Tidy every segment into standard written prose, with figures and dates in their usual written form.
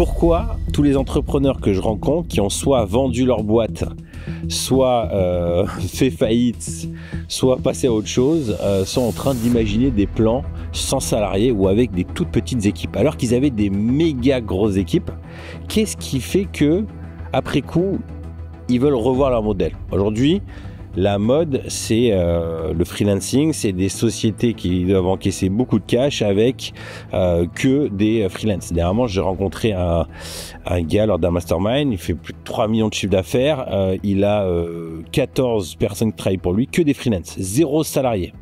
Pourquoi tous les entrepreneurs que je rencontre qui ont soit vendu leur boîte, soit fait faillite, soit passé à autre chose, sont en train d'imaginer des plans sans salariés ou avec des toutes petites équipes, alors qu'ils avaient des méga grosses équipes? Qu'est-ce qui fait que, après coup, ils veulent revoir leur modèle? Aujourd'hui, la mode, c'est le freelancing, c'est des sociétés qui doivent encaisser beaucoup de cash avec que des freelances. Dernièrement, j'ai rencontré un gars lors d'un mastermind, il fait plus de 3 millions de chiffre d'affaires, il a 14 personnes qui travaillent pour lui, que des freelances, 0 salariés.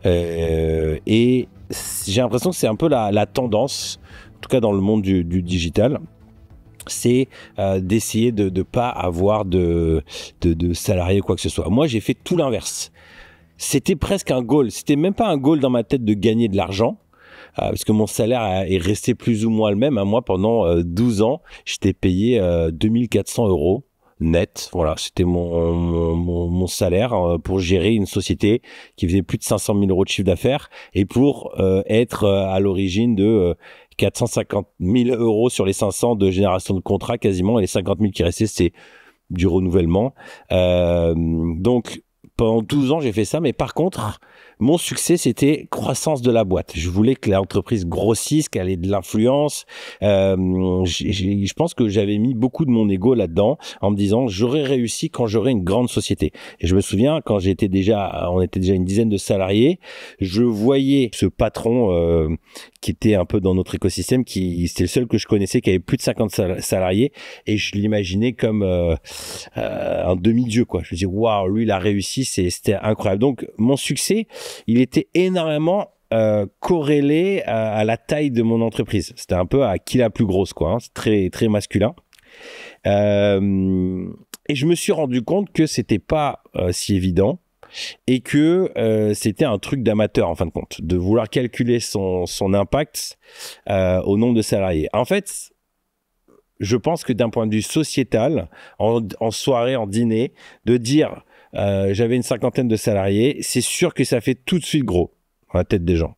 Et j'ai l'impression que c'est un peu la tendance, en tout cas dans le monde du digital, c'est d'essayer de ne pas avoir de salariés ou quoi que ce soit. Moi, j'ai fait tout l'inverse. C'était presque un goal. C'était même pas un goal dans ma tête de gagner de l'argent, parce que mon salaire est resté plus ou moins le même. Moi, pendant 12 ans, j'étais payé 2400 € net. Voilà, c'était mon salaire pour gérer une société qui faisait plus de 500 000 € de chiffre d'affaires et pour être à l'origine de 450 000 € sur les 500 de génération de contrats quasiment, et les 50 000 qui restaient, c'est du renouvellement. Donc, pendant 12 ans, j'ai fait ça, mais par contre, mon succès, c'était croissance de la boîte. Je voulais que l'entreprise grossisse, qu'elle ait de l'influence. Je pense que j'avais mis beaucoup de mon ego là-dedans en me disant j'aurais réussi quand j'aurais une grande société. Et je me souviens quand on était déjà une dizaine de salariés, je voyais ce patron qui était un peu dans notre écosystème, c'était le seul que je connaissais qui avait plus de 50 salariés, et je l'imaginais comme un demi-dieu, quoi. Je me disais waouh, lui il a réussi, c'était incroyable. Donc mon succès, il était énormément corrélé à la taille de mon entreprise. C'était un peu à qui la plus grosse, quoi. C'est très très masculin. Et je me suis rendu compte que c'était pas si évident et que c'était un truc d'amateur en fin de compte, de vouloir calculer son impact au nombre de salariés. En fait, je pense que d'un point de vue sociétal, en soirée, en dîner, de dire j'avais une 50aine de salariés, c'est sûr que ça fait tout de suite gros dans la tête des gens.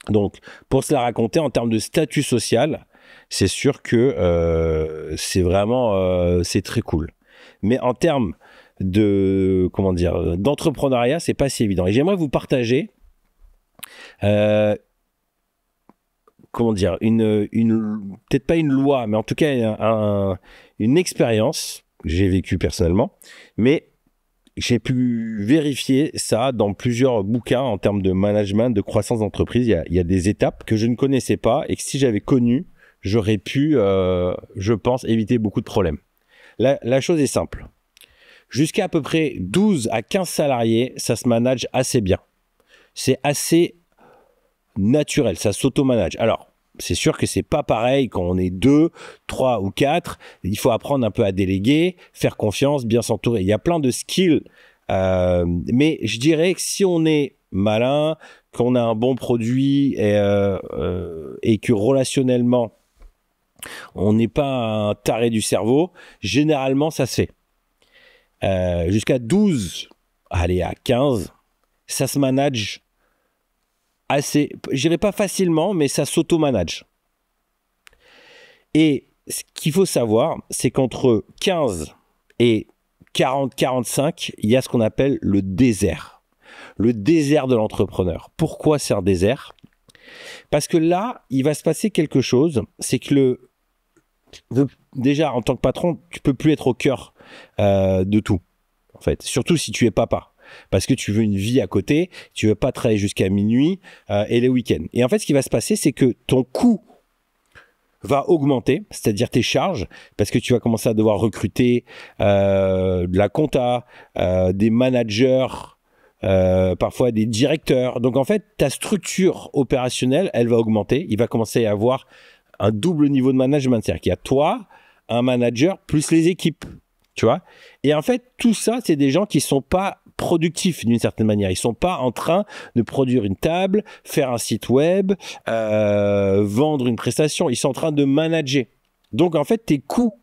Donc, pour se la raconter en termes de statut social, c'est sûr que c'est vraiment c'est très cool. Mais en termes de d'entrepreneuriat, c'est pas si évident. Et j'aimerais vous partager une peut-être pas une loi, mais en tout cas une expérience que j'ai vécue personnellement, mais j'ai pu vérifier ça dans plusieurs bouquins en termes de management, de croissance d'entreprise. Il y a des étapes que je ne connaissais pas et que si j'avais connu, j'aurais pu, je pense, éviter beaucoup de problèmes. La chose est simple. Jusqu'à à peu près 12 à 15 salariés, ça se manage assez bien. C'est assez naturel, ça s'auto-manage. Alors, c'est sûr que c'est pas pareil quand on est 2, 3 ou 4. Il faut apprendre un peu à déléguer, faire confiance, bien s'entourer. Il y a plein de skills. Mais je dirais que si on est malin, qu'on a un bon produit et que relationnellement, on n'est pas un taré du cerveau, généralement, ça se fait. Jusqu'à 12, allez, à 15, ça se manage assez, je dirais pas facilement, mais ça s'auto-manage. Et ce qu'il faut savoir, c'est qu'entre 15 et 40-45, il y a ce qu'on appelle le désert. Le désert de l'entrepreneur. Pourquoi c'est un désert? Parce que là, il va se passer quelque chose, c'est que déjà, en tant que patron, tu peux plus être au cœur de tout, en fait. Surtout si tu es papa. Parce que tu veux une vie à côté, tu veux pas travailler jusqu'à minuit et les week-ends. Et en fait, ce qui va se passer, c'est que ton coût va augmenter, c'est-à-dire tes charges, parce que tu vas commencer à devoir recruter de la compta, des managers, parfois des directeurs. Donc en fait, ta structure opérationnelle, elle va augmenter. Il va commencer à y avoir un double niveau de management, c'est-à-dire qu'il y a toi, un manager, plus les équipes. Tu vois? Et en fait, tout ça, c'est des gens qui sont pas productifs d'une certaine manière. Ils sont pas en train de produire une table, faire un site web, vendre une prestation. Ils sont en train de manager. Donc, en fait, tes coûts,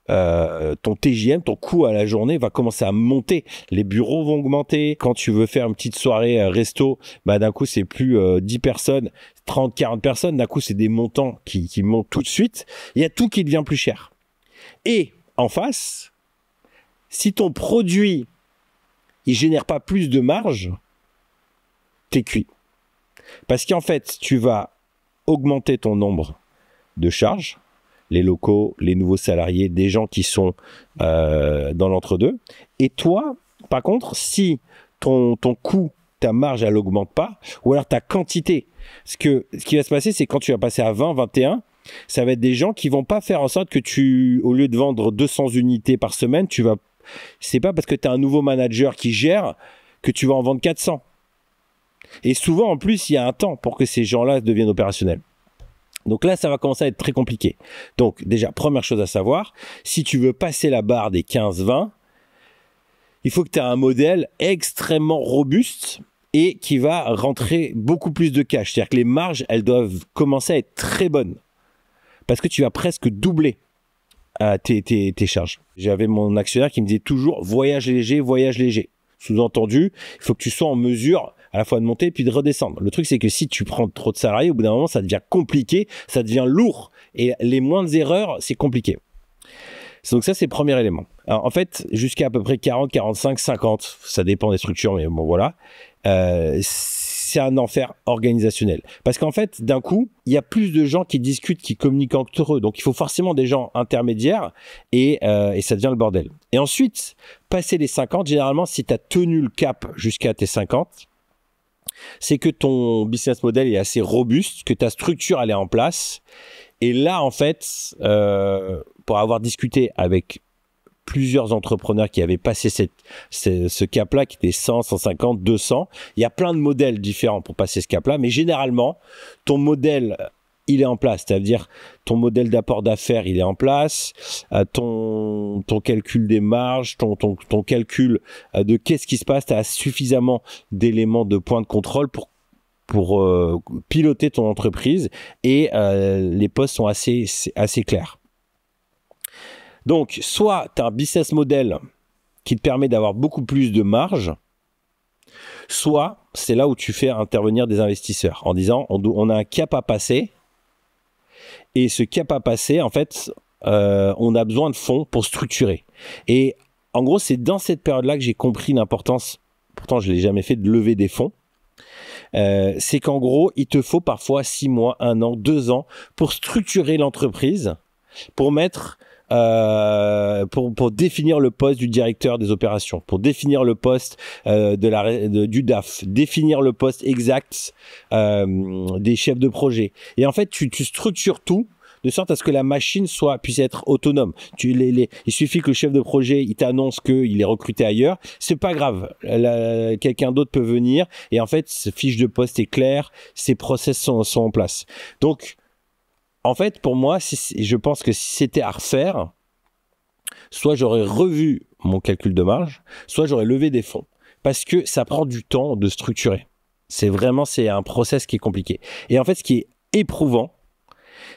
ton TJM, ton coût à la journée va commencer à monter. Les bureaux vont augmenter. Quand tu veux faire une petite soirée resto, bah d'un coup, c'est plus 10 personnes. 30, 40 personnes, d'un coup, c'est des montants qui montent tout de suite. Il y a tout qui devient plus cher. Et en face, si ton produit, il génère pas plus de marge, t'es cuit. Parce qu'en fait, tu vas augmenter ton nombre de charges, les locaux, les nouveaux salariés, des gens qui sont dans l'entre-deux. Et toi, par contre, si ton coût, ta marge, elle augmente pas, ou alors ta quantité, ce qui va se passer, c'est quand tu vas passer à 20, 21, ça va être des gens qui vont pas faire en sorte que tu, au lieu de vendre 200 unités par semaine, c'est pas parce que tu as un nouveau manager qui gère que tu vas en vendre 400. Et souvent, en plus, il y a un temps pour que ces gens-là deviennent opérationnels. Donc là, ça va commencer à être très compliqué. Donc déjà, première chose à savoir, si tu veux passer la barre des 15-20, il faut que tu aies un modèle extrêmement robuste et qui va rentrer beaucoup plus de cash. C'est-à-dire que les marges, elles doivent commencer à être très bonnes. Parce que tu vas presque doubler tes charges. J'avais mon actionnaire qui me disait toujours « voyage léger, voyage léger ». Sous-entendu, il faut que tu sois en mesure à la fois de monter puis de redescendre. Le truc, c'est que si tu prends trop de salariés, au bout d'un moment, ça devient compliqué, ça devient lourd. Et les moindres erreurs, c'est compliqué. Donc ça, c'est le premier élément. Alors, en fait, jusqu'à à peu près 40, 45, 50, ça dépend des structures, mais bon, voilà. C'est un enfer organisationnel. Parce qu'en fait, d'un coup, il y a plus de gens qui discutent, qui communiquent entre eux. Donc, il faut forcément des gens intermédiaires et ça devient le bordel. Et ensuite, passer les 50, généralement, si tu as tenu le cap jusqu'à tes 50, c'est que ton business model est assez robuste, que ta structure elle est en place. Et là, en fait, pour avoir discuté avec plusieurs entrepreneurs qui avaient passé ce cap-là, qui était 100, 150, 200, il y a plein de modèles différents pour passer ce cap-là. Mais généralement, ton modèle, il est en place. C'est-à-dire, ton modèle d'apport d'affaires, il est en place. Ton calcul des marges, ton calcul de qu'est-ce qui se passe, tu as suffisamment d'éléments de points de contrôle pour piloter ton entreprise et les postes sont assez clairs. Donc, soit tu as un business model qui te permet d'avoir beaucoup plus de marge, soit c'est là où tu fais intervenir des investisseurs en disant on a un cap à passer et ce cap à passer, en fait, on a besoin de fonds pour structurer. Et en gros, c'est dans cette période-là que j'ai compris l'importance, pourtant je ne l'ai jamais fait, de lever des fonds. C'est qu'en gros, il te faut parfois 6 mois, 1 an, 2 ans pour structurer l'entreprise, pour mettre pour définir le poste du directeur des opérations, pour définir le poste du DAF, définir le poste exact des chefs de projet. Et en fait, tu structures tout de sorte à ce que la machine puisse être autonome. Il suffit que le chef de projet il t'annonce qu'il est recruté ailleurs, c'est pas grave. Quelqu'un d'autre peut venir et en fait, ce fiche de poste est clair, ses process sont en place. Donc en fait, pour moi, je pense que si c'était à refaire, soit j'aurais revu mon calcul de marge, soit j'aurais levé des fonds. Parce que ça prend du temps de structurer. C'est un process qui est compliqué. Et en fait, ce qui est éprouvant,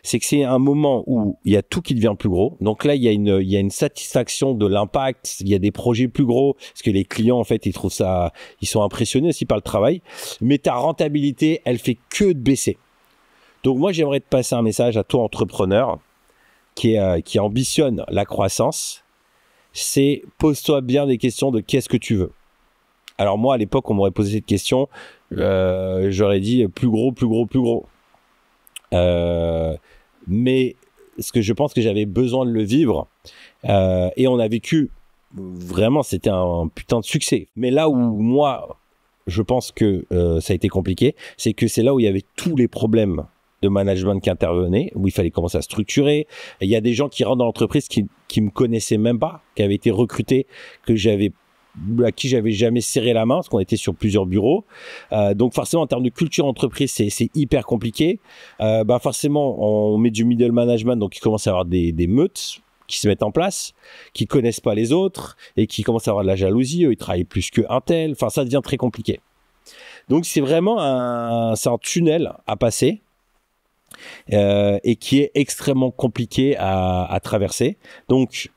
c'est que c'est un moment où il y a tout qui devient plus gros. Donc là, il y a une satisfaction de l'impact. Il y a des projets plus gros parce que les clients, en fait, ils sont impressionnés aussi par le travail. Mais ta rentabilité, elle fait que de baisser. Donc moi, j'aimerais te passer un message à toi, entrepreneur, qui ambitionne la croissance. C'est pose-toi bien des questions de qu'est-ce que tu veux. Alors moi, à l'époque, on m'aurait posé cette question, j'aurais dit plus gros, plus gros, plus gros. Mais ce que je pense que j'avais besoin de le vivre, et on a vécu, vraiment, c'était un putain de succès. Mais là où moi, je pense que ça a été compliqué, c'est que c'est là où il y avait tous les problèmes de management qui intervenaient, où il fallait commencer à structurer. Il y a des gens qui rentrent dans l'entreprise qui me connaissaient même pas, qui avaient été recrutés, à qui j'avais jamais serré la main, parce qu'on était sur plusieurs bureaux. Donc forcément, en termes de culture entreprise, c'est hyper compliqué. Forcément, on met du middle management, donc il commence à y avoir des meutes qui se mettent en place, qui connaissent pas les autres, et qui commencent à avoir de la jalousie. Eux, ils travaillent plus qu'un tel. Enfin, ça devient très compliqué. Donc c'est vraiment un tunnel à passer. Et qui est extrêmement compliqué à traverser. Donc,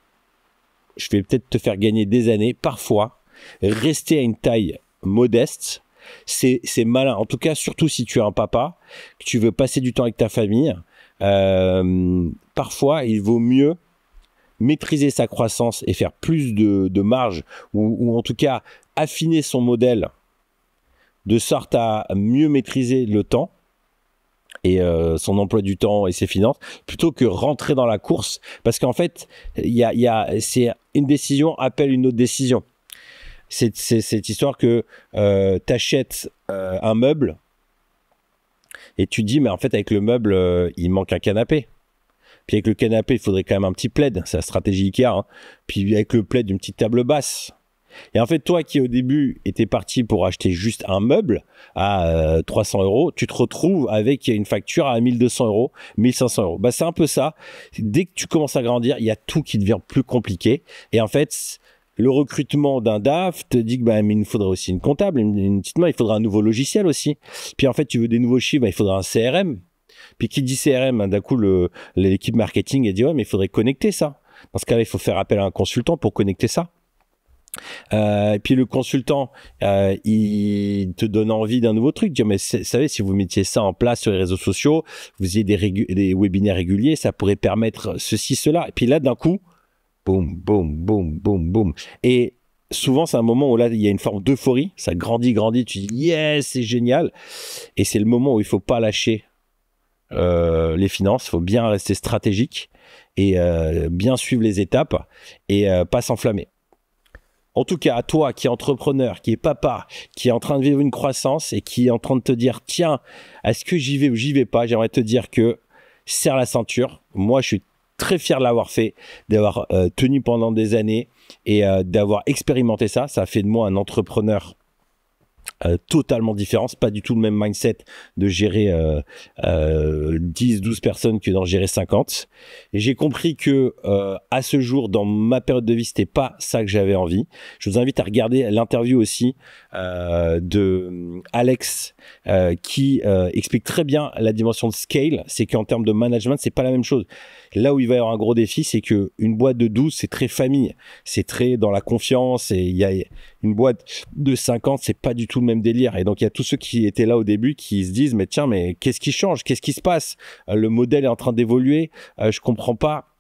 je vais peut-être te faire gagner des années. Parfois, rester à une taille modeste c'est malin. En tout cas, surtout si tu es un papa, que tu veux passer du temps avec ta famille, parfois il vaut mieux maîtriser sa croissance et faire plus de marge, ou en tout cas affiner son modèle de sorte à mieux maîtriser le temps et son emploi du temps et ses finances, plutôt que rentrer dans la course, parce qu'en fait c'est une décision appelle une autre décision. C'est cette histoire que tu achètes un meuble et tu dis mais en fait avec le meuble il manque un canapé. Puis avec le canapé, il faudrait quand même un petit plaid, c'est la stratégie Ikea. Hein. Puis avec le plaid, une petite table basse. Et en fait, toi qui au début étais parti pour acheter juste un meuble à 300 €, tu te retrouves avec une facture à 1200 €, 1500 €. Bah, c'est un peu ça. Dès que tu commences à grandir, il y a tout qui devient plus compliqué. Et en fait, le recrutement d'un DAF te dit que bah, mais il nous faudrait aussi une comptable, une petite main, il faudra un nouveau logiciel aussi. Puis en fait, tu veux des nouveaux chiffres, bah, il faudra un CRM. Puis qui dit CRM, d'un coup, l'équipe marketing a dit ouais, mais il faudrait connecter ça. Dans ce cas-là, il faut faire appel à un consultant pour connecter ça. Et puis le consultant, il te donne envie d'un nouveau truc. Dire mais vous savez, si vous mettiez ça en place sur les réseaux sociaux, vous ayez des webinaires réguliers, ça pourrait permettre ceci, cela. Et puis là, d'un coup, boum, boum, boum, boum, boum. Et souvent, c'est un moment où là, il y a une forme d'euphorie. Ça grandit, tu dis yes, c'est génial. Et c'est le moment où il faut pas lâcher les finances, il faut bien rester stratégique et bien suivre les étapes et pas s'enflammer. En tout cas, à toi qui est entrepreneur, qui est papa, qui est en train de vivre une croissance et qui est en train de te dire tiens, est-ce que j'y vais ou j'y vais pas, j'aimerais te dire que serre la ceinture. Moi, je suis très fier de l'avoir fait, d'avoir tenu pendant des années et d'avoir expérimenté ça. Ça a fait de moi un entrepreneur totalement différent. C'est pas du tout le même mindset de gérer 10-12 personnes que d'en gérer 50. Et j'ai compris que à ce jour, dans ma période de vie, c'était pas ça que j'avais envie. Je vous invite à regarder l'interview aussi de Alex qui explique très bien la dimension de scale. C'est qu'en termes de management, c'est pas la même chose. Là où il va y avoir un gros défi, c'est que une boîte de 12, c'est très famille, c'est très dans la confiance, et il y a une boîte de 50, c'est pas du tout le même délire. Et donc il y a tous ceux qui étaient là au début qui se disent mais tiens, mais qu'est-ce qui change, qu'est-ce qui se passe, le modèle est en train d'évoluer, je comprends pas.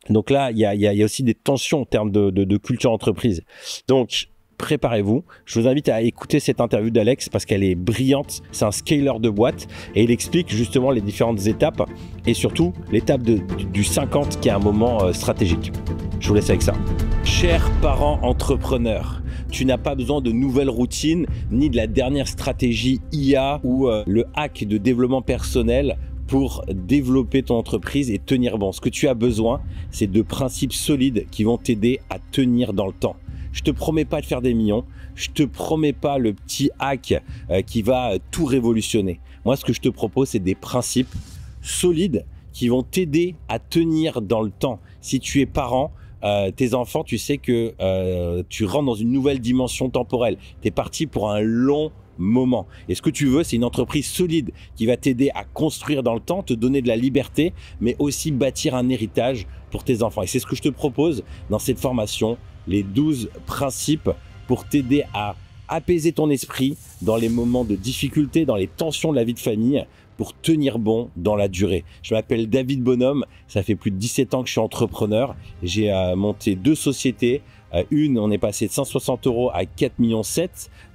Donc là il y a aussi des tensions en termes de culture entreprise. Donc préparez-vous. Je vous invite à écouter cette interview d'Alex parce qu'elle est brillante. C'est un scaler de boîte et il explique justement les différentes étapes et surtout l'étape du 50 qui est un moment stratégique. Je vous laisse avec ça. Chers parents entrepreneurs, tu n'as pas besoin de nouvelles routines ni de la dernière stratégie IA ou le hack de développement personnel pour développer ton entreprise et tenir bon. Ce que tu as besoin, c'est de principes solides qui vont t'aider à tenir dans le temps. Je te promets pas de faire des millions, je te promets pas le petit hack qui va tout révolutionner. Moi, ce que je te propose, c'est des principes solides qui vont t'aider à tenir dans le temps. Si tu es parent, tes enfants, tu sais que tu rentres dans une nouvelle dimension temporelle. Tu es parti pour un long moment. Et ce que tu veux, c'est une entreprise solide qui va t'aider à construire dans le temps, te donner de la liberté, mais aussi bâtir un héritage pour tes enfants. Et c'est ce que je te propose dans cette formation, les 12 principes pour t'aider à apaiser ton esprit dans les moments de difficulté, dans les tensions de la vie de famille, pour tenir bon dans la durée. Je m'appelle David Bonhomme, ça fait plus de 17 ans que je suis entrepreneur. J'ai monté 2 sociétés. Une, on est passé de 160 € à 4,7 millions.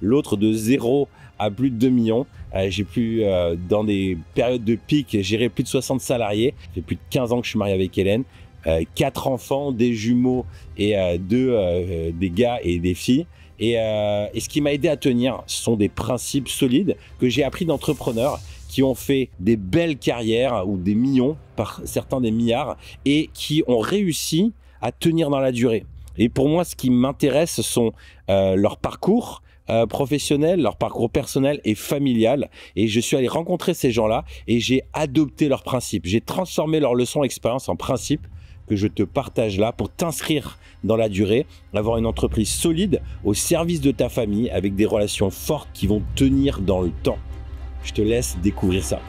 L'autre de 0 à plus de 2 millions. J'ai pu, dans des périodes de pic, gérer plus de 60 salariés. Ça fait plus de 15 ans que je suis marié avec Hélène. 4 enfants, des jumeaux et des gars et des filles. Et ce qui m'a aidé à tenir, ce sont des principes solides que j'ai appris d'entrepreneurs qui ont fait des belles carrières ou des millions, par certains des milliards, et qui ont réussi à tenir dans la durée. Et pour moi, ce qui m'intéresse, ce sont leur parcours professionnel, leur parcours personnel et familial. Et je suis allé rencontrer ces gens-là et j'ai adopté leurs principes. J'ai transformé leurs leçons d'expérience en principes que je te partage là pour t'inscrire dans la durée, avoir une entreprise solide au service de ta famille avec des relations fortes qui vont tenir dans le temps. Je te laisse découvrir ça.